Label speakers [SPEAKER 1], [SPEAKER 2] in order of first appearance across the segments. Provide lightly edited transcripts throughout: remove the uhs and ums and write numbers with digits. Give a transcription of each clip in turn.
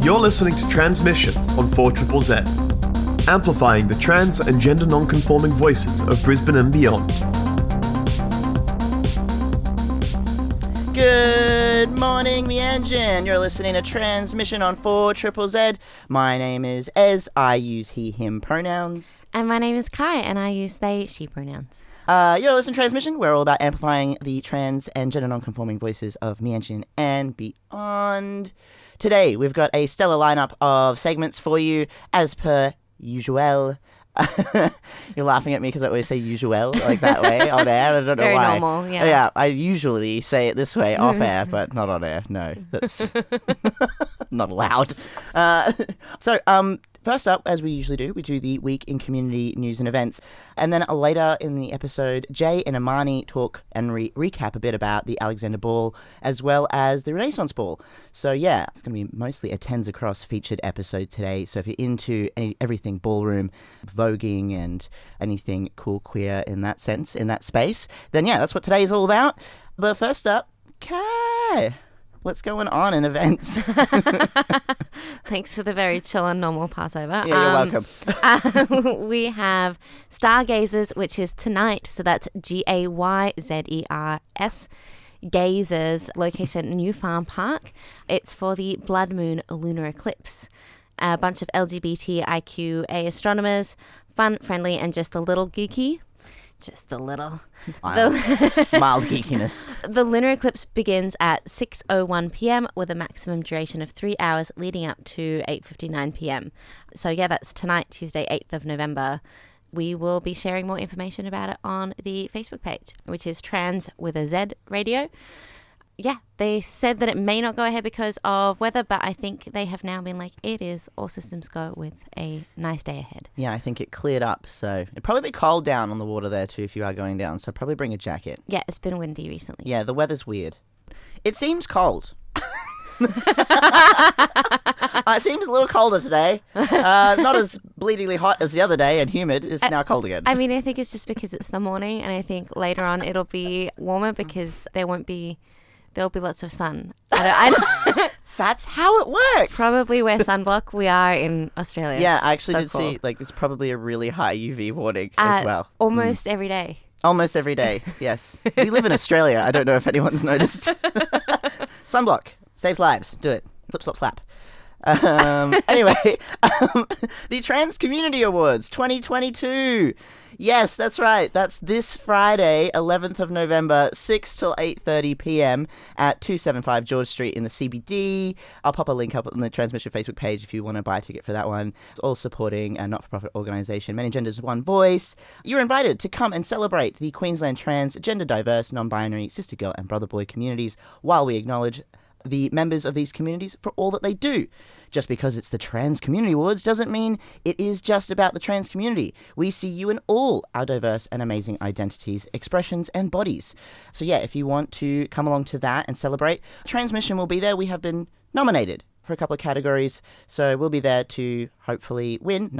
[SPEAKER 1] You're listening to Transmission on 4ZZZ, amplifying the trans and gender non-conforming voices of Brisbane and beyond.
[SPEAKER 2] Good morning, Meanjin. You're listening to Transmission on 4ZZZ. My name is Ez. I use he, him pronouns.
[SPEAKER 3] And my name is Kai, and I use they, she pronouns.
[SPEAKER 2] You're listening to Transmission. We're all about amplifying the trans and gender non-conforming voices of Meanjin and beyond. Today, we've got a stellar lineup of segments for you, as per usual. You're laughing at me because I always say usual like that way on air. I don't know
[SPEAKER 3] Very
[SPEAKER 2] why.
[SPEAKER 3] normal, yeah.
[SPEAKER 2] Yeah, I usually say it this way off air, but not on air. No, that's not allowed. First up, as we usually do, we do the week in community news and events. And then later in the episode, Jay and Imani talk and recap a bit about the Alexander Ball as well as the Renaissance Ball. So yeah, it's going to be mostly a Tenzzz Across featured episode today. So if you're into everything ballroom, voguing and anything cool queer in that sense, in that space, then yeah, that's what today is all about. But first up, Kai, what's going on in events?
[SPEAKER 3] Thanks for the very chill and normal Passover.
[SPEAKER 2] Yeah, you're welcome.
[SPEAKER 3] We have Stargazers, which is tonight. So that's Gayzers. Gazers, location New Farm Park. It's for the blood moon lunar eclipse. A bunch of LGBTIQA astronomers, fun, friendly, and just a little geeky. Just a little.
[SPEAKER 2] Mild geekiness.
[SPEAKER 3] The lunar eclipse begins at 6:01 p.m. with a maximum duration of 3 hours leading up to 8:59 p.m. So yeah, that's tonight, Tuesday, 8th of November. We will be sharing more information about it on the Facebook page, which is Trans with a Z Radio. Yeah, they said that it may not go ahead because of weather, but I think they have now been like, it is all systems go with a nice day ahead.
[SPEAKER 2] Yeah, I think it cleared up, so it'd probably be cold down on the water there too if you are going down, so probably bring a jacket.
[SPEAKER 3] Yeah, it's been windy recently.
[SPEAKER 2] Yeah, the weather's weird. It seems cold. It seems a little colder today. Not as bleedingly hot as the other day and humid. It's now cold again.
[SPEAKER 3] I mean, I think it's just because it's the morning, and I think later on it'll be warmer because there'll be lots of sun.
[SPEAKER 2] That's how it works.
[SPEAKER 3] Probably wear sunblock. We are in Australia.
[SPEAKER 2] Yeah, I actually did see, it's probably a really high UV warning as well.
[SPEAKER 3] Almost every day.
[SPEAKER 2] Almost every day, yes. We live in Australia. I don't know if anyone's noticed. Sunblock. Saves lives. Do it. Flip, slop, slap. Anyway, the Trans Community Awards 2022. Yes, that's right. That's this Friday, 11th of November, 6 till 8:30 p.m. at 275 George Street in the CBD. I'll pop a link up on the Transmission Facebook page if you want to buy a ticket for that one. It's all supporting a not-for-profit organisation, Many Genders, One Voice. You're invited to come and celebrate the Queensland trans, gender diverse, non-binary, sister girl and brother boy communities while we acknowledge the members of these communities for all that they do. Just because it's the Trans Community Awards doesn't mean it is just about the trans community. We see you in all our diverse and amazing identities, expressions, and bodies. So yeah, if you want to come along to that and celebrate, Transmission will be there. We have been nominated for a couple of categories, so we'll be there to hopefully win.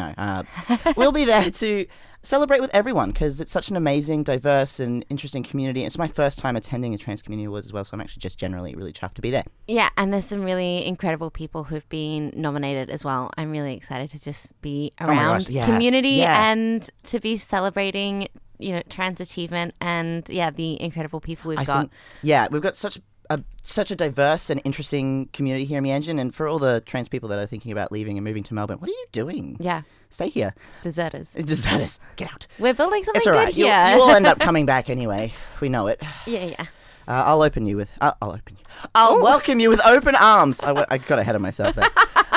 [SPEAKER 2] We'll be there to celebrate with everyone because it's such an amazing, diverse, and interesting community. It's my first time attending the Trans Community Awards as well, so I'm actually just generally really chuffed to be there.
[SPEAKER 3] Yeah, and there's some really incredible people who've been nominated as well. I'm really excited to just be around community and to be celebrating, trans achievement and the incredible people we've got.
[SPEAKER 2] We've got such a diverse and interesting community here in Meanjin, and for all the trans people that are thinking about leaving and moving to Melbourne, what are you doing?
[SPEAKER 3] Yeah.
[SPEAKER 2] Stay here.
[SPEAKER 3] Deserters.
[SPEAKER 2] Get out.
[SPEAKER 3] We're building something
[SPEAKER 2] it's all right.
[SPEAKER 3] good here.
[SPEAKER 2] You'll end up coming back anyway. We know it.
[SPEAKER 3] Yeah.
[SPEAKER 2] I'll welcome you with open arms. I got ahead of myself there.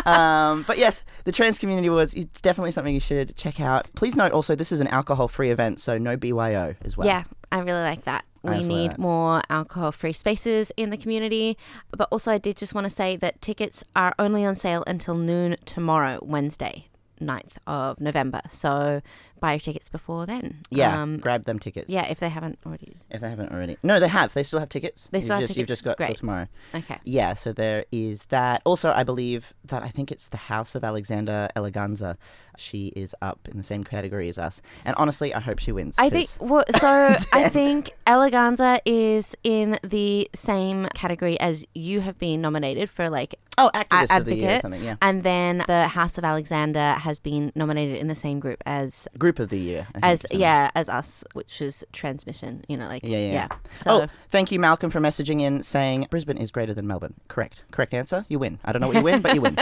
[SPEAKER 2] But yes, the Trans Community Awards, it's definitely something you should check out. Please note also this is an alcohol-free event, so no BYO as well.
[SPEAKER 3] Yeah, I really like that. We need more alcohol-free spaces in the community. But also I did just want to say that tickets are only on sale until noon tomorrow, Wednesday, 9th of November. So buy your tickets before then.
[SPEAKER 2] Yeah, grab them tickets.
[SPEAKER 3] Yeah, if they haven't already.
[SPEAKER 2] No, they have. They still have tickets.
[SPEAKER 3] They still have tickets.
[SPEAKER 2] You've just got till
[SPEAKER 3] Great.
[SPEAKER 2] tomorrow.
[SPEAKER 3] Okay.
[SPEAKER 2] Yeah, so there is that. Also, I believe that I think it's the House of Alexander Eleganza. She is up in the same category as us. And honestly, I hope she wins.
[SPEAKER 3] I think I think Eleganza is in the same category as you have been nominated for, like,
[SPEAKER 2] Activist
[SPEAKER 3] Advocate,
[SPEAKER 2] of the Year or something, yeah.
[SPEAKER 3] And then the House of Alexander has been nominated in the same group as
[SPEAKER 2] Group of the Year. I think,
[SPEAKER 3] as us, which was Transmission.
[SPEAKER 2] Yeah.
[SPEAKER 3] So
[SPEAKER 2] thank you, Malcolm, for messaging in saying Brisbane is greater than Melbourne. Correct answer. You win. I don't know what you win, but you win.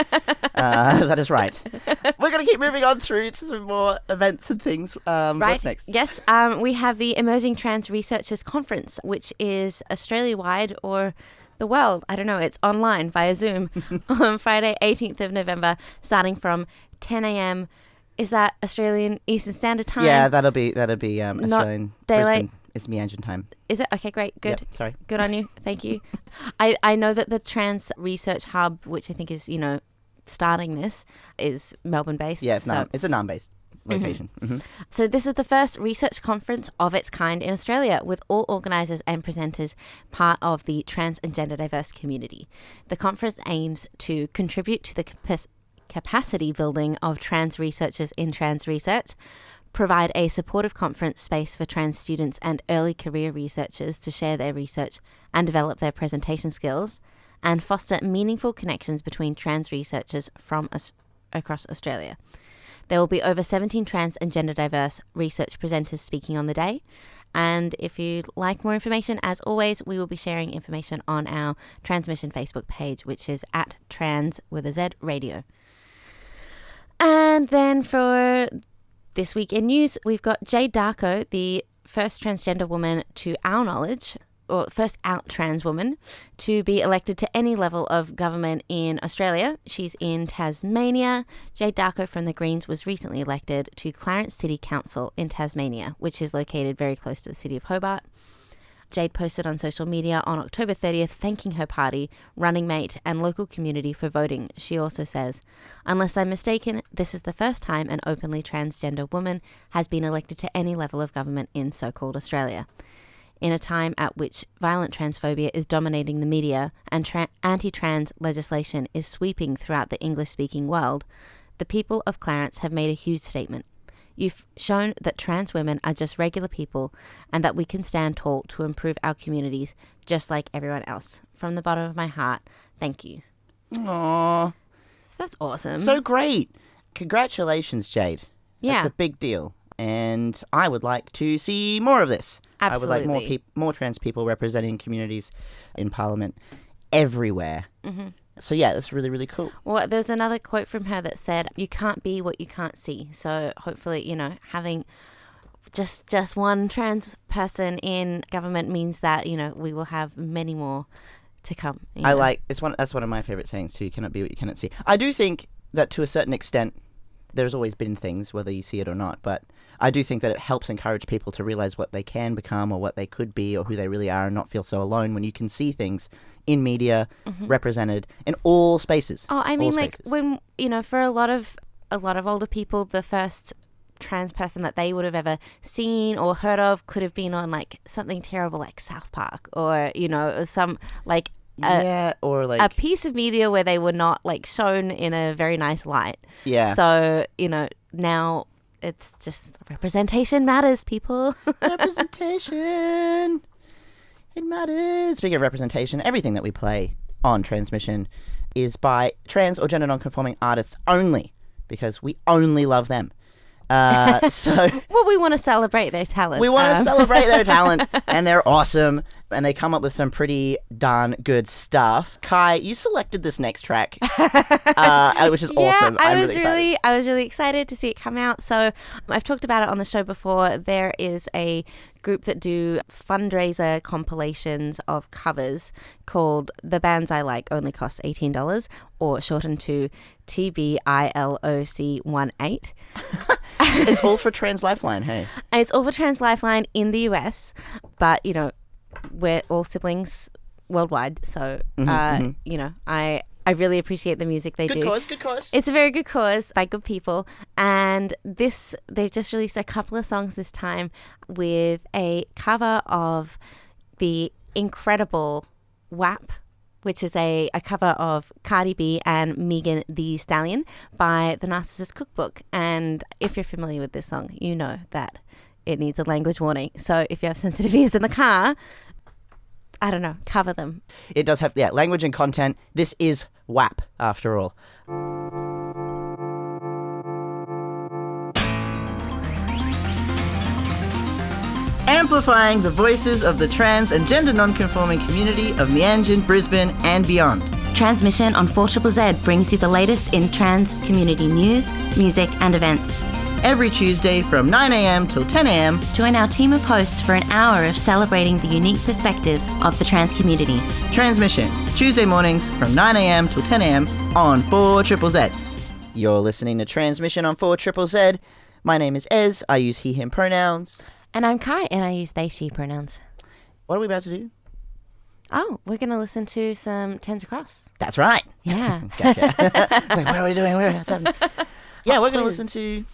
[SPEAKER 2] That is right. We're going to keep moving on through to some more events and things.
[SPEAKER 3] right.
[SPEAKER 2] What's next?
[SPEAKER 3] Yes. We have the Emerging Trans Researchers Conference, which is Australia-wide or the world. I don't know. It's online via Zoom on Friday, 18th of November, starting from 10 a.m. Is that Australian Eastern Standard Time?
[SPEAKER 2] Yeah, that'll be Australian
[SPEAKER 3] daylight.
[SPEAKER 2] Brisbane. It's Meanjin time.
[SPEAKER 3] Is it? Okay, great. Good.
[SPEAKER 2] Yep, sorry.
[SPEAKER 3] Good on you. Thank you. I know that the Trans Research Hub, which I think is, starting this, is Melbourne-based.
[SPEAKER 2] Yeah,
[SPEAKER 3] so
[SPEAKER 2] it's a NAM-based location. Mm-hmm.
[SPEAKER 3] So this is the first research conference of its kind in Australia, with all organisers and presenters part of the trans and gender diverse community. The conference aims to contribute to the capacity building of trans researchers in trans research, provide a supportive conference space for trans students and early career researchers to share their research and develop their presentation skills, and foster meaningful connections between trans researchers from across Australia. There will be over 17 trans and gender diverse research presenters speaking on the day. And if you'd like more information, as always, we will be sharing information on our Transmission Facebook page, which is at Trans with a Z Radio. And then for this week in news, we've got Jade Darko, the first transgender woman to our knowledge, or first out trans woman to be elected to any level of government in Australia. She's in Tasmania. Jade Darko from the Greens was recently elected to Clarence City Council in Tasmania, which is located very close to the city of Hobart. Jade posted on social media on October 30th thanking her party, running mate and local community for voting. She also says, "Unless I'm mistaken, this is the first time an openly transgender woman has been elected to any level of government in so-called Australia. In a time at which violent transphobia is dominating the media and anti-trans legislation is sweeping throughout the English-speaking world, the people of Clarence have made a huge statement. You've shown that trans women are just regular people and that we can stand tall to improve our communities just like everyone else. From the bottom of my heart, thank you."
[SPEAKER 2] Aww.
[SPEAKER 3] So that's awesome.
[SPEAKER 2] So great. Congratulations, Jade.
[SPEAKER 3] Yeah.
[SPEAKER 2] That's a big deal. And I would like to see more of this.
[SPEAKER 3] Absolutely.
[SPEAKER 2] I would like more trans people representing communities in Parliament everywhere. Mm-hmm. So yeah, that's really, really cool.
[SPEAKER 3] Well, there's another quote from her that said, "You can't be what you can't see." So hopefully, having just one trans person in government means that, we will have many more to come.
[SPEAKER 2] That's one of my favorite sayings too. You cannot be what you cannot see. I do think that to a certain extent, there's always been things, whether you see it or not, but I do think that it helps encourage people to realize what they can become or what they could be or who they really are and not feel so alone when you can see things in media represented in all spaces.
[SPEAKER 3] Oh, I mean, like when, for a lot of older people, the first trans person that they would have ever seen or heard of could have been on like something terrible like South Park or, some like
[SPEAKER 2] or like
[SPEAKER 3] a piece of media where they were not like shown in a very nice light.
[SPEAKER 2] Yeah.
[SPEAKER 3] So, now it's just representation matters, people.
[SPEAKER 2] Representation. It matters. Speaking of representation, everything that we play on Transmission is by trans or gender non-conforming artists only, because we only love them.
[SPEAKER 3] Well, we want to celebrate their talent.
[SPEAKER 2] We want to celebrate their talent, and they're awesome, and they come up with some pretty darn good stuff. Kai, you selected this next track, which is awesome.
[SPEAKER 3] I was really excited to see it come out. So I've talked about it on the show before. There is a group that do fundraiser compilations of covers called The Bands I Like Only Cost $18, or shortened to TBILOC18.
[SPEAKER 2] It's all for Trans Lifeline, hey?
[SPEAKER 3] It's all for Trans Lifeline in the US, but, we're all siblings worldwide. So, I I really appreciate the music they do.
[SPEAKER 2] Good cause.
[SPEAKER 3] It's a very good cause by good people. And they've just released a couple of songs this time with a cover of the incredible WAP, which is a cover of Cardi B and Megan Thee Stallion by The Narcissist Cookbook. And if you're familiar with this song, you know that it needs a language warning. So if you have sensitive ears in the car, I don't know, cover them.
[SPEAKER 2] It does have, language and content. This is WAP, after all. Amplifying the voices of the trans and gender non-conforming community of Mianjin, Brisbane and beyond.
[SPEAKER 3] Transmission on 4ZZZ brings you the latest in trans community news, music and events.
[SPEAKER 2] Every Tuesday from 9am till 10am.
[SPEAKER 3] Join our team of hosts for an hour of celebrating the unique perspectives of the trans community.
[SPEAKER 2] Transmission, Tuesday mornings from 9am till 10am on 4ZZZ. You're listening to Transmission on 4ZZZ. My name is Ez. I use he, him pronouns.
[SPEAKER 3] And I'm Kai, and I use they, she pronouns.
[SPEAKER 2] What are we about to do?
[SPEAKER 3] Oh, we're going to listen to some Tenzzz Across.
[SPEAKER 2] That's right.
[SPEAKER 3] Yeah.
[SPEAKER 2] Gotcha. Like, what are we doing? What's happening? Yeah, we're going to listen to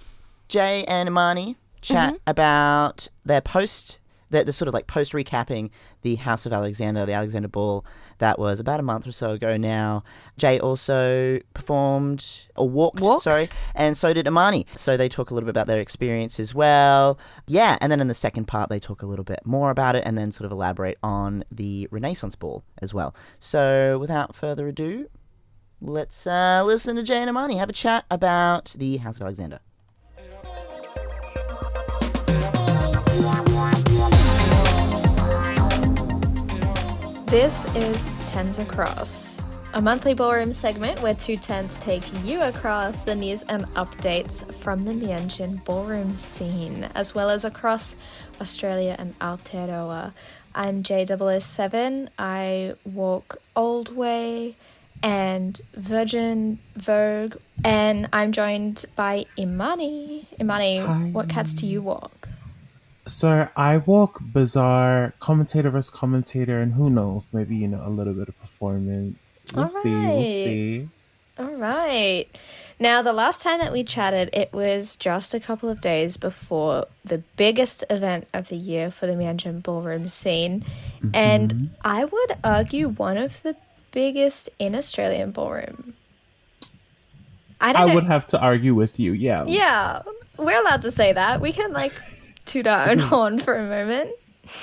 [SPEAKER 2] Jay and Imani chat about their post, the sort of like post recapping the House of Alexander, the Alexander Ball. That was about a month or so ago now. Jay also walked, and so did Imani. So they talk a little bit about their experience as well. Yeah, and then in the second part, they talk a little bit more about it and then sort of elaborate on the Renaissance Ball as well. So without further ado, let's listen to Jay and Imani have a chat about the House of Alexander.
[SPEAKER 4] This is Tenzzz Across, a monthly ballroom segment where two Tenzzz take you across the news and updates from the Mianjin ballroom scene, as well as across Australia and Aotearoa. I'm J007. I walk Old Way and Virgin Vogue, and I'm joined by Imani. Imani,
[SPEAKER 5] Hi.
[SPEAKER 4] What cats do you walk?
[SPEAKER 5] So I walk Bazaar, commentator versus commentator, and who knows, maybe, a little bit of performance. We'll see.
[SPEAKER 4] All right. Now, the last time that we chatted, it was just a couple of days before the biggest event of the year for the Mianjin ballroom scene. And I would argue one of the biggest in Australian ballroom.
[SPEAKER 5] I would have to argue with you, yeah.
[SPEAKER 4] Yeah, we're allowed to say that. We can, toot our own horn for a moment.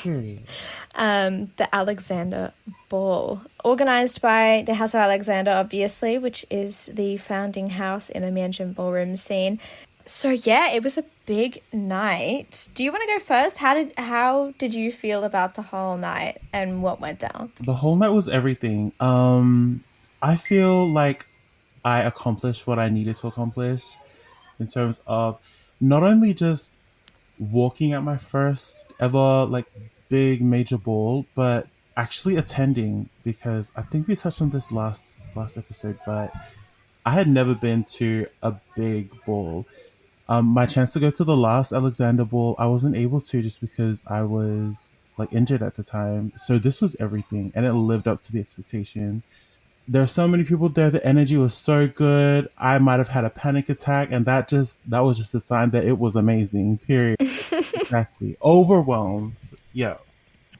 [SPEAKER 4] The Alexander Ball, organised by the House of Alexander, obviously, which is the founding house in the Mianjin ballroom scene. So yeah, it was a big night. Do you want to go first? How did you feel about the whole night and what went down?
[SPEAKER 5] The whole night was everything. I feel like I accomplished what I needed to accomplish in terms of not only just walking at my first ever big major ball, but actually attending, because I think we touched on this last episode, but I had never been to a big ball. My chance to go to the last Alexander Ball, I wasn't able to just because I was injured at the time. So this was everything, and it lived up to the expectation. There are so many people there. The energy was so good. I might have had a panic attack, and that was just a sign that it was amazing. Period. Exactly. Overwhelmed. Yeah.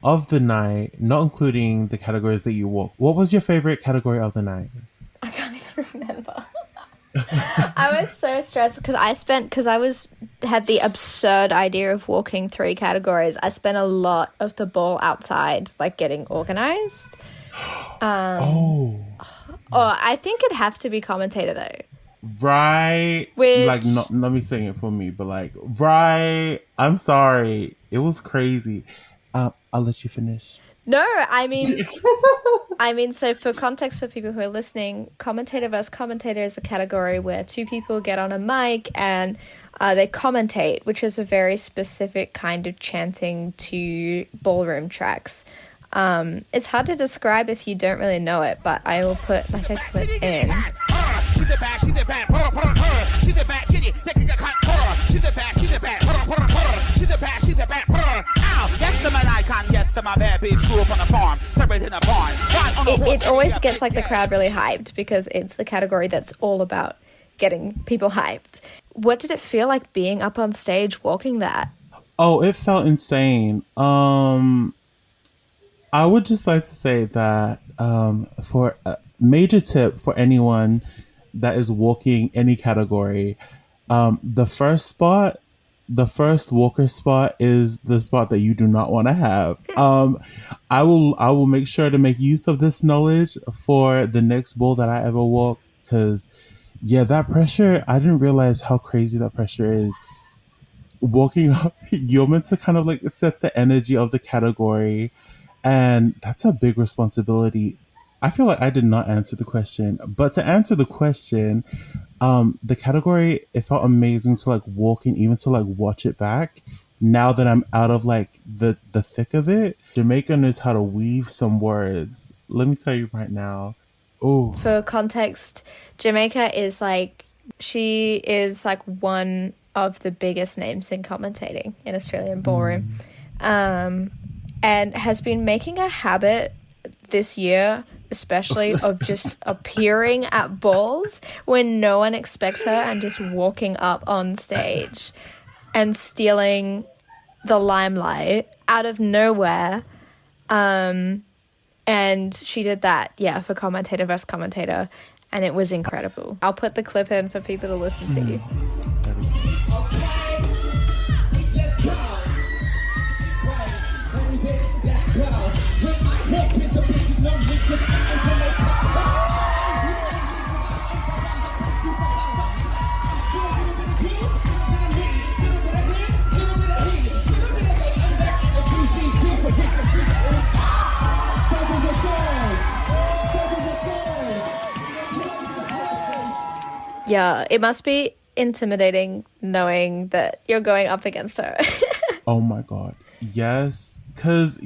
[SPEAKER 5] Of the night, not including the categories that you walked, what was your favorite category of the night?
[SPEAKER 4] I can't even remember. I was so stressed because I had the absurd idea of walking 3 categories. I spent a lot of the ball outside, getting organised. I think it'd have to be commentator though.
[SPEAKER 5] Right.
[SPEAKER 4] Which...
[SPEAKER 5] not me saying it for me, but right. I'm sorry. It was crazy. I'll let you finish.
[SPEAKER 4] No, I mean, so for context for people who are listening, commentator versus commentator is a category where 2 people get on a mic and they commentate, which is a very specific kind of chanting to ballroom tracks. It's hard to describe if you don't really know it, but I will put a clip in. it always gets like the crowd really hyped because it's a category that's all about getting people hyped. What did it feel like being up on stage walking that?
[SPEAKER 5] Oh, it felt insane. I would just like to say that for a major tip for anyone that is walking any category, the first walker spot is the spot that you do not want to have. I will make sure to make use of this knowledge for the next bowl that I ever walk, because yeah, that pressure, I didn't realize how crazy that pressure is. Walking up, you're meant to kind of like set the energy of the category, and that's a big responsibility. I feel like I did not answer the question, but to answer the question, the category, it felt amazing to like walk in, even to like watch it back. Now that I'm out of like the thick of it, Jamaica knows how to weave some words. Let me tell you right now. Oh,
[SPEAKER 4] For context, Jamaica is like, she is like one of the biggest names in commentating in Australian ballroom, and has been making a habit this year, especially of just appearing at balls when no one expects her and just walking up on stage and stealing the limelight out of nowhere. And she did that, for commentator versus commentator, and it was incredible. I'll put the clip in for people to listen to. Yeah, it must be intimidating knowing that you're going up against her.
[SPEAKER 5] oh my God. Yes. Because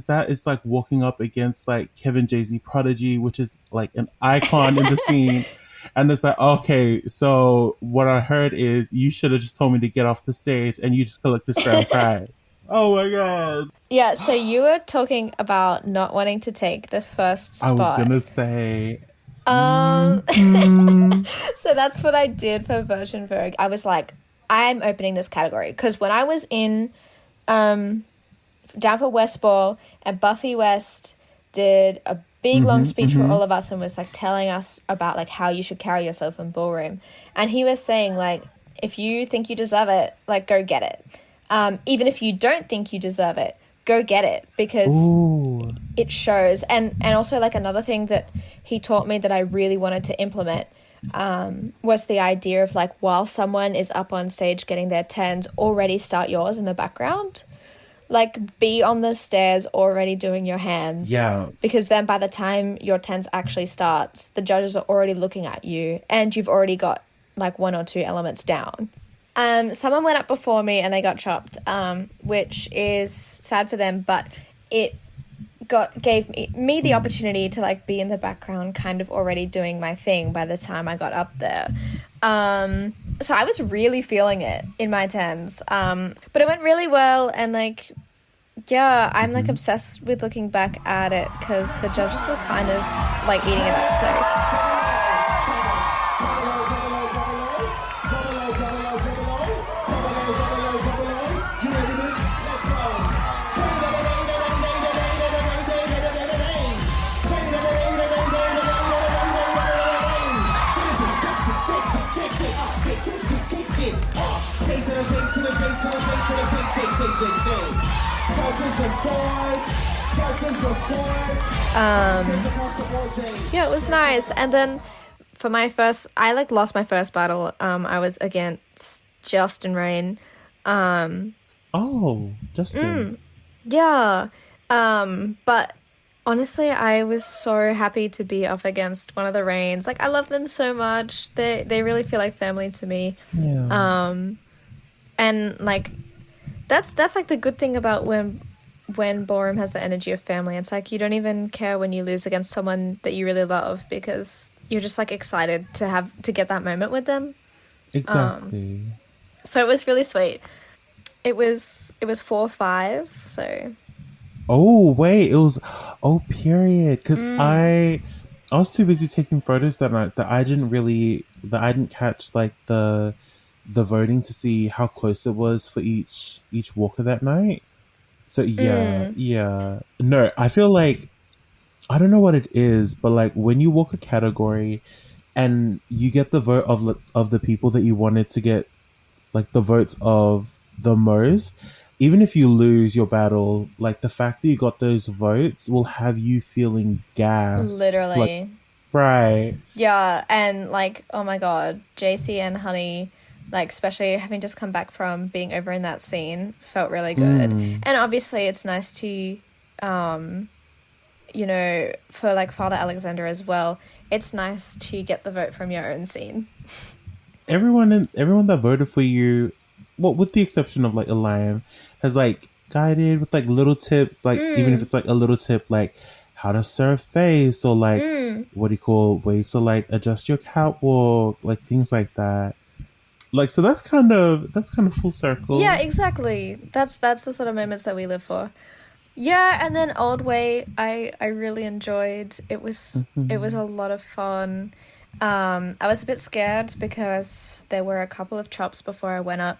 [SPEAKER 5] that is like walking up against like Kevin Jay-Z Prodigy, which is like an icon in the scene. And it's like, okay, so what I heard is you should have just told me to get off the stage and you just collect this grand prize. Oh my God.
[SPEAKER 4] Yeah, so you were talking about not wanting to take the first spot.
[SPEAKER 5] I was going to say...
[SPEAKER 4] So that's what I did for Virgin Vogue. I was like, I'm opening this category. Because when I was in down for West Ball, and Buffy West did a big long speech for all of us and was like telling us about like how you should carry yourself in ballroom. And he was saying like, if you think you deserve it, like go get it. Even if you don't think you deserve it, go get it, because it shows. And also like another thing that he taught me that I really wanted to implement was the idea of like, while someone is up on stage getting their tens, already start yours in the background. Like be on the stairs already doing your hands.
[SPEAKER 5] Yeah.
[SPEAKER 4] Because then by the time your tens actually starts, the judges are already looking at you and you've already got like one or two elements down. Someone went up before me and they got chopped, which is sad for them, but it gave me the opportunity to like be in the background kind of already doing my thing by the time I got up there. So I was really feeling it in my tens, but it went really well. And like, yeah, I'm like obsessed with looking back at it because the judges were kind of like eating it up. So yeah, it was nice. And then for my first, I like lost my first battle. I was against Justin Rain.
[SPEAKER 5] Justin.
[SPEAKER 4] Yeah. But honestly, I was so happy to be up against one of the Rains. Like, I love them so much. They really feel like family to me.
[SPEAKER 5] Yeah.
[SPEAKER 4] And like that's like the good thing about when ballroom has the energy of family. It's like you don't even care when you lose against someone that you really love because you're just like excited to get that moment with them.
[SPEAKER 5] Exactly.
[SPEAKER 4] So it was really sweet. It was 4-5, so
[SPEAKER 5] Oh wait, it was period. Because I was too busy taking photos that night that I didn't catch like the voting to see how close it was for each walker that night. So yeah. No, I feel like I don't know what it is, but like when you walk a category and you get the vote of the people that you wanted to get like the votes of the most, even if you lose your battle, like the fact that you got those votes will have you feeling gassed.
[SPEAKER 4] Literally.
[SPEAKER 5] Like, right.
[SPEAKER 4] Yeah, and like, oh my god, JC and Honey, like especially having just come back from being over in that scene, felt really good. And obviously it's nice to you know, for like Father Alexander as well, it's nice to get the vote from your own scene.
[SPEAKER 5] Everyone that voted for you, well, with the exception of like Eliam, has like guided with like little tips, like even if it's like a little tip like how to serve face or like what do you call ways to like adjust your catwalk, like things like that. Like so that's kind of full circle.
[SPEAKER 4] Yeah, exactly. That's the sort of moments that we live for. Yeah, and then Old Way, I really enjoyed. It was a lot of fun. I was a bit scared because there were a couple of chops before I went up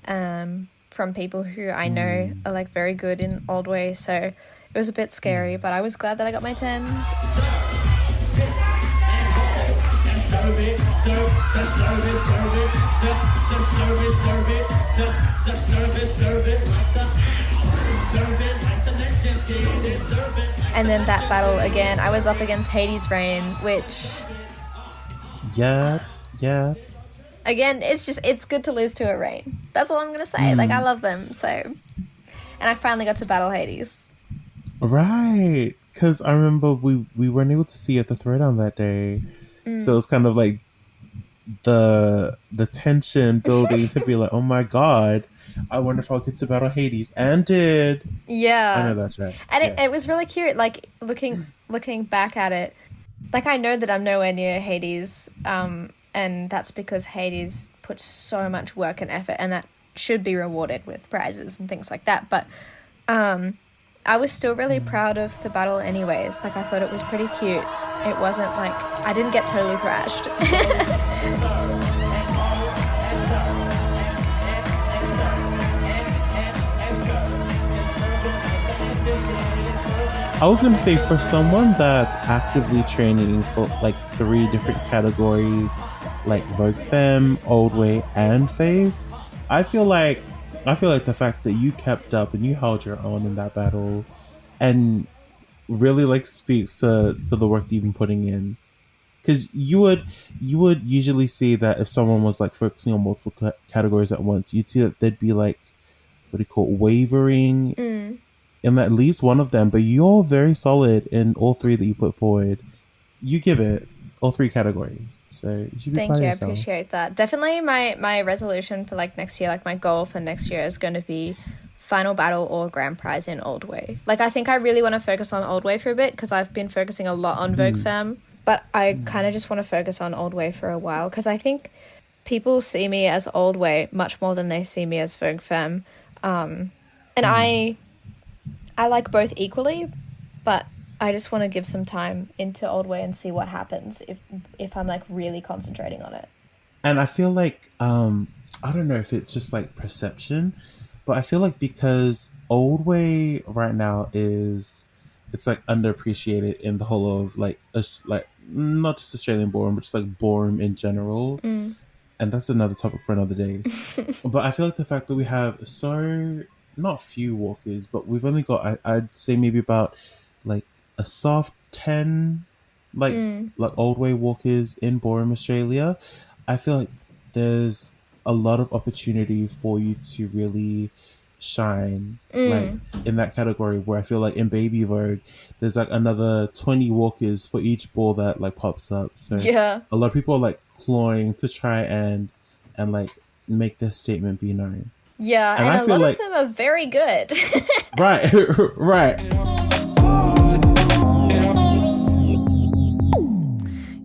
[SPEAKER 4] from people who I know are like very good in Old Way, so it was a bit scary, but I was glad that I got my Tenzzz. And then that battle again, I was up against Hades' Rain, which...
[SPEAKER 5] Yeah.
[SPEAKER 4] Again, it's good to lose to a Rain. That's all I'm going to say. Like, I love them, so... And I finally got to battle Hades.
[SPEAKER 5] Right. Because I remember we weren't able to see at the Throwdown that day. So it was kind of like the tension building to be like, oh my god, I wonder if I'll get to battle Hades, and did.
[SPEAKER 4] Yeah,
[SPEAKER 5] I know that's right.
[SPEAKER 4] And it was really cute. Like looking back at it, like I know that I'm nowhere near Hades, and that's because Hades puts so much work and effort, and that should be rewarded with prizes and things like that. But I was still really proud of the battle anyways. Like I thought it was pretty cute. It wasn't like I didn't get totally thrashed.
[SPEAKER 5] I was gonna say, for someone that's actively training for like 3 different categories, like Vogue Femme, Old Way, and Face, I feel like the fact that you kept up and you held your own in that battle, and really like speaks to the work that you've been putting in. Because you would usually see that if someone was like focusing on multiple categories at once, you'd see that they'd be like, what do you call it, wavering in at least one of them. But you're very solid in all 3 that you put forward. You give it all 3 categories, so you should be proud of yourself.
[SPEAKER 4] I appreciate that. Definitely my resolution for like next year, like my goal for next year is going to be final battle or grand prize in Old Way. Like I think I really want to focus on Old Way for a bit because I've been focusing a lot on Vogue Femme. But I kind of just want to focus on Old Way for a while because I think people see me as Old Way much more than they see me as Vogue Femme. And I like both equally, but I just want to give some time into Old Way and see what happens if I'm like really concentrating on it.
[SPEAKER 5] And I feel like, I don't know if it's just like perception, but I feel like because Old Way right now it's like underappreciated in the whole of like not just Australian ballroom, but just like ballroom in general. And that's another topic for another day. But I feel like the fact that we have so not few walkers, but we've only got I'd say maybe about like a soft 10 like Old Way walkers in ballroom Australia. I feel like there's a lot of opportunity for you to really shine like in that category, where I feel like in Baby Vogue there's like another 20 walkers for each ball that like pops up, so
[SPEAKER 4] yeah,
[SPEAKER 5] a lot of people are like clawing to try and like make their statement be known.
[SPEAKER 4] Yeah, and a lot of them are very good.
[SPEAKER 5] right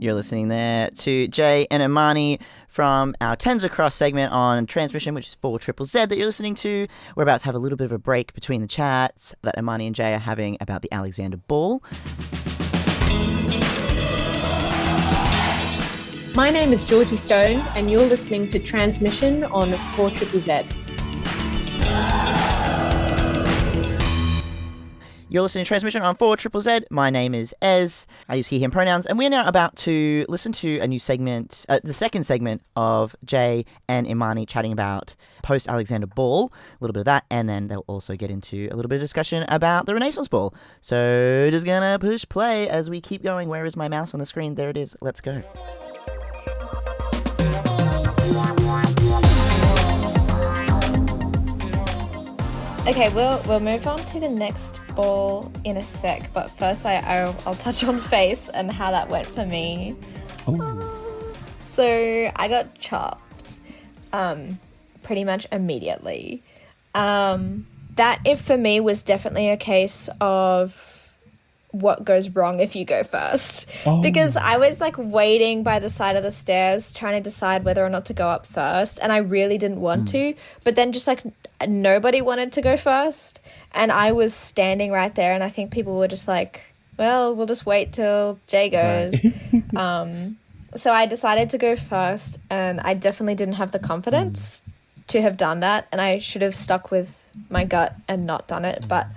[SPEAKER 2] You're listening there to Jay and Imani from our Tenzzz Across segment on transmission, which is 4ZZZ that you're listening to. We're about to have a little bit of a break between the chats that Imani and Jay are having about the Alexander Ball.
[SPEAKER 6] My name is Georgie Stone, and you're listening to Transmission on 4ZZZ.
[SPEAKER 2] You're listening to Transmission on 4ZZZ. My name is Ez. I use he, him pronouns. And we're now about to listen to a new segment, the second segment of Jay and Imani chatting about post-Alexander Ball, a little bit of that, and then they'll also get into a little bit of discussion about the Renaissance Ball. So just gonna push play as we keep going. Where is my mouse on the screen? There it is. Let's go.
[SPEAKER 4] Okay, we'll move on to the next ball in a sec, but first I'll touch on face and how that went for me.
[SPEAKER 5] Oh.
[SPEAKER 4] So I got chopped pretty much immediately. That if for me was definitely a case of what goes wrong if you go first. Because I was like waiting by the side of the stairs trying to decide whether or not to go up first, and I really didn't want to, but then just like nobody wanted to go first, and I was standing right there, and I think people were just like, well, we'll just wait till Jay goes. Right. So I decided to go first, and I definitely didn't have the confidence to have done that, and I should have stuck with my gut and not done it. But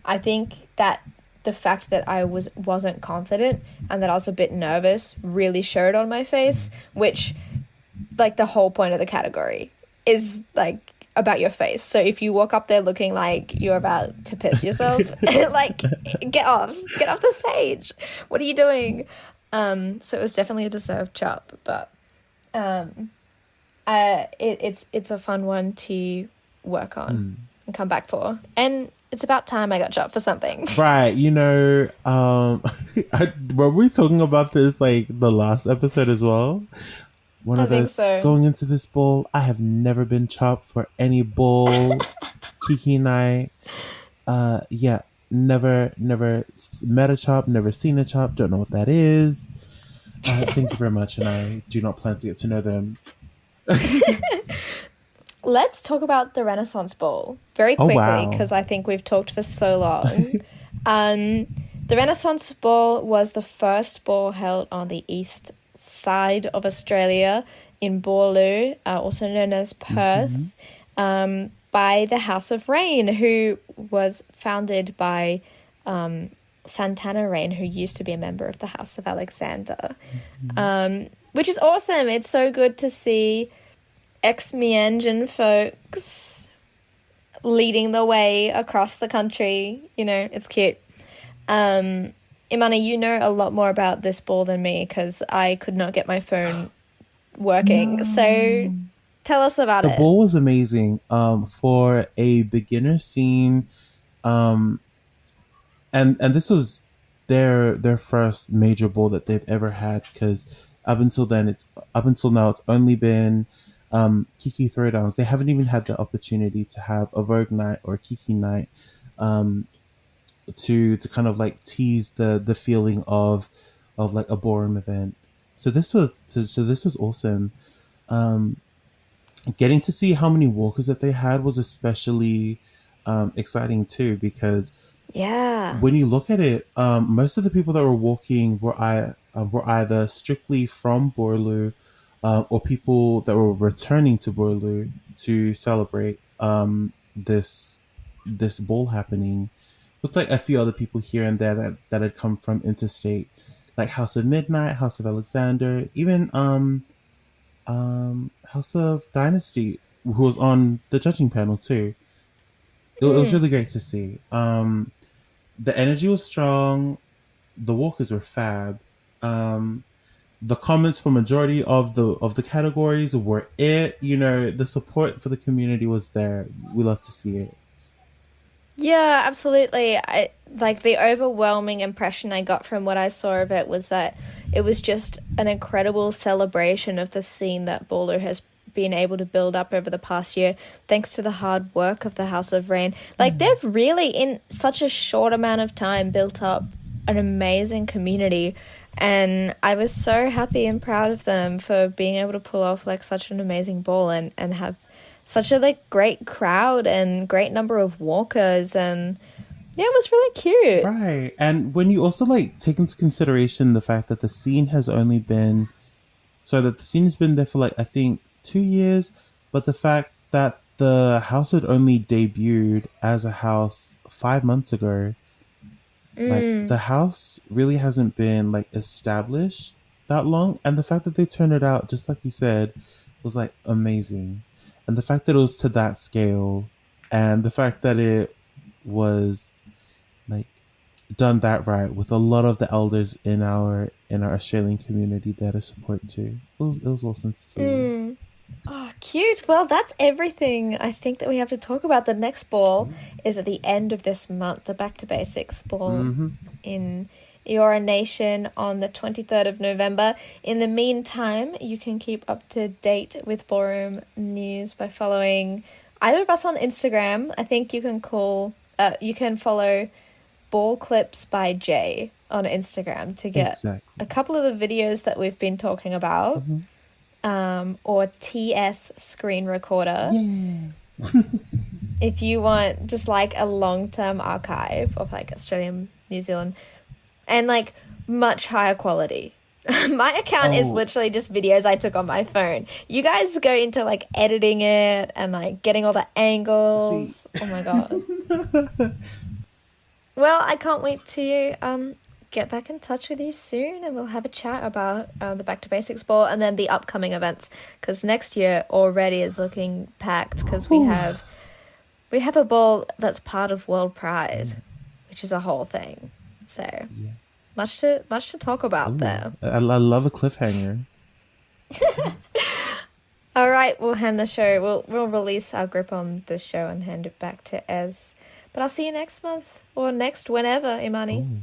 [SPEAKER 4] I think that the fact that I wasn't confident and that I was a bit nervous really showed on my face, which, like, the whole point of the category is like about your face. So if you walk up there looking like you're about to piss yourself, like, get off the stage. What are you doing? So it was definitely a deserved chop, but it's a fun one to work on and come back for. And it's about time I got chopped for something.
[SPEAKER 5] Right, you know, were we talking about this like the last episode as well? One of those, so. Going into this ball, I have never been chopped for any ball. Kiki night. Yeah, never met a chop, never seen a chop, don't know what that is. Thank you very much, and I do not plan to get to know them.
[SPEAKER 4] Let's talk about the Renaissance Ball very quickly, because I think we've talked for so long. The Renaissance Ball was the first ball held on the east side of Australia in Boorloo, also known as Perth, by the House of Rain, who was founded by Santana Rain, who used to be a member of the House of Alexander, which is awesome. It's so good to see ex-Mianjin folks leading the way across the country. You know, it's cute. Imani, you know a lot more about this ball than me because I could not get my phone working. No. So tell us about it.
[SPEAKER 5] The ball was amazing for a beginner scene. And this was their first major ball that they've ever had, because up until now it's only been Kiki Throwdowns. They haven't even had the opportunity to have a Vogue night or a Kiki night to kind of like tease the feeling of like a ballroom event. So this was awesome. Getting to see how many walkers that they had was especially exciting too, because when you look at it, most of the people that were walking were either strictly from Boorloo or people that were returning to Boorloo to celebrate this ball happening, with like a few other people here and there that had come from interstate, like House of Midnight, House of Alexander, even House of Dynasty, who was on the judging panel too. It was really great to see. The energy was strong. The walkers were fab. The comments for majority of the categories were it. You know, the support for the community was there. We love to see it.
[SPEAKER 4] Yeah, absolutely. Like the overwhelming impression I got from what I saw of it was that it was just an incredible celebration of the scene that Boorloo has been able to build up over the past year, thanks to the hard work of the House of Rain. Like they've really, in such a short amount of time, built up an amazing community. And I was so happy and proud of them for being able to pull off like such an amazing ball and have such a like great crowd and great number of walkers, and yeah, it was really cute.
[SPEAKER 5] Right. And when you also like take into consideration the fact that the scene has been there for like I think 2 years, but the fact that the house had only debuted as a house 5 months ago, like the house really hasn't been like established that long, and the fact that they turned it out just like you said was like amazing, and the fact that it was to that scale, and the fact that it was like done that right with a lot of the elders in our Australian community there to support too. It was awesome to see.
[SPEAKER 4] Oh, cute. Well, that's everything I think that we have to talk about. The next ball is at the end of this month, the Back to Basics ball in Eora Nation on the 23rd of November. In the meantime, you can keep up to date with ballroom news by following either of us on Instagram. I think you can follow Ball Clips by Jay on Instagram to get a couple of the videos that we've been talking about. Or TS Screen Recorder. Yeah. If you want just like a long-term archive of like Australian, New Zealand, and like much higher quality. My account is literally just videos I took on my phone. You guys go into like editing it and like getting all the angles. Oh my god. Well, I can't wait to get back in touch with you soon, and we'll have a chat about the Back to Basics ball and then the upcoming events, because next year already is looking packed, because we have a ball that's part of World Pride, which is a whole thing. So much to talk about there.
[SPEAKER 5] I love a cliffhanger.
[SPEAKER 4] All right, we'll hand the show. We'll release our grip on the show and hand it back to Ez. But I'll see you next month or next whenever, Imani.
[SPEAKER 5] Ooh.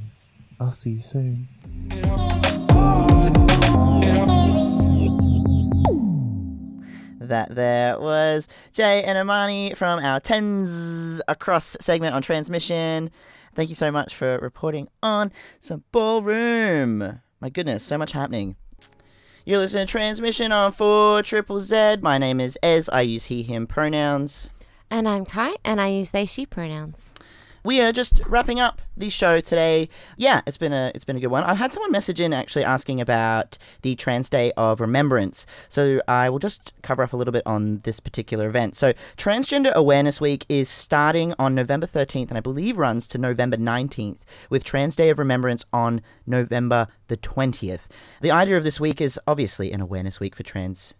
[SPEAKER 5] I'll see you soon.
[SPEAKER 2] That there was Jay and Imani from our Tenzzz Across segment on Transmission. Thank you so much for reporting on some ballroom. My goodness, so much happening. You're listening to Transmission on 4ZZZ. My name is Ez. I use he, him pronouns.
[SPEAKER 3] And I'm Kai, and I use they, she pronouns.
[SPEAKER 2] We are just wrapping up the show today. Yeah, it's been a good one. I've had someone message in actually asking about the Trans Day of Remembrance. So I will just cover off a little bit on this particular event. So Transgender Awareness Week is starting on November 13th and I believe runs to November 19th, with Trans Day of Remembrance on November the 20th. The idea of this week is obviously an awareness week for trans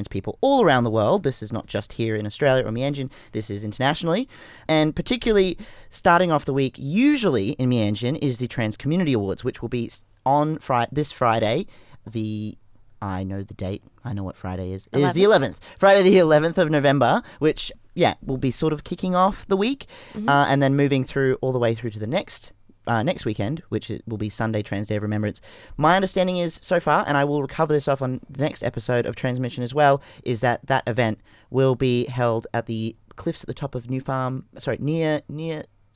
[SPEAKER 2] people all around the world. This is not just here in Australia or Mianjin, this is internationally. And particularly starting off the week, usually in Mianjin, is the Trans Community Awards, which will be on this Friday. I know the date, I know what Friday is. It is the 11th. Friday the 11th of November, which, will be sort of kicking off the week, and then moving through all the way through to the next weekend, which will be Sunday, Trans Day of Remembrance. My understanding is, so far, and I will cover this off on the next episode of Transmission as well, is that event will be held at the cliffs at the top of New Farm, near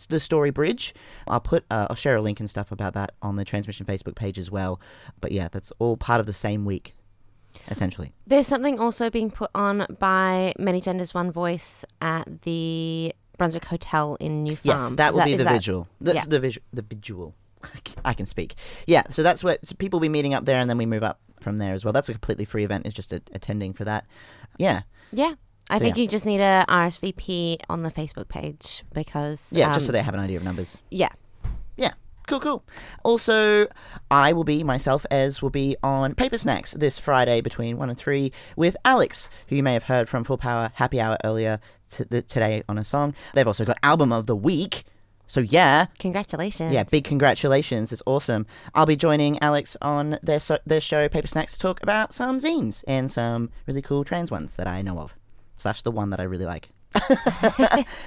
[SPEAKER 2] the Story Bridge. I'll share a link and stuff about that on the Transmission Facebook page as well. But yeah, that's all part of the same week, essentially.
[SPEAKER 3] There's something also being put on by Many Genders One Voice at the Brunswick Hotel in New Farm.
[SPEAKER 2] Yes, that will be the visual. That's the visual. I can speak. Yeah, so that's where people will be meeting up there, and then we move up from there as well. That's a completely free event. It's just attending for that. Yeah.
[SPEAKER 3] Yeah. I think you just need a RSVP on the Facebook page because...
[SPEAKER 2] Yeah, just so they have an idea of numbers.
[SPEAKER 3] Yeah.
[SPEAKER 2] Yeah. Cool. Also, myself, Ez, will be on Paper Snacks this Friday between 1 and 3 with Alex, who you may have heard from Full Power Happy Hour earlier today on a song. They've also got Album of the Week. So yeah.
[SPEAKER 3] Congratulations.
[SPEAKER 2] Yeah, big congratulations. It's awesome. I'll be joining Alex on their show Paper Snacks to talk about some zines and some really cool trans ones that I know of. / the one that I really like.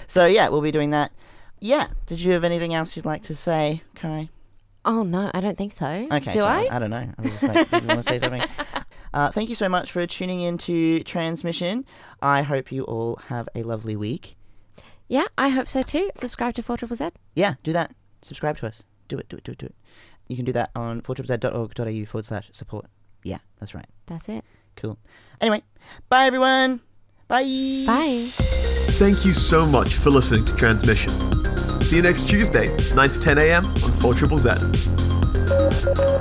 [SPEAKER 2] So yeah, we'll be doing that. Yeah. Did you have anything else you'd like to say, Kai?
[SPEAKER 3] Oh, no, I don't think so.
[SPEAKER 2] Okay.
[SPEAKER 3] Do I?
[SPEAKER 2] I don't know. I was just like, did you want to say something? Thank you so much for tuning in to Transmission. I hope you all have a lovely week.
[SPEAKER 3] Yeah, I hope so too. Subscribe to 4ZZZ.
[SPEAKER 2] Yeah, do that. Subscribe to us. Do it. You can do that on 4ZZZ.org.au/support. Yeah, that's right.
[SPEAKER 3] That's it.
[SPEAKER 2] Cool. Anyway, bye everyone. Bye.
[SPEAKER 3] Bye.
[SPEAKER 1] Thank you so much for listening to Transmission. See you next Tuesday, 9 to 10 a.m. on 4ZZZ.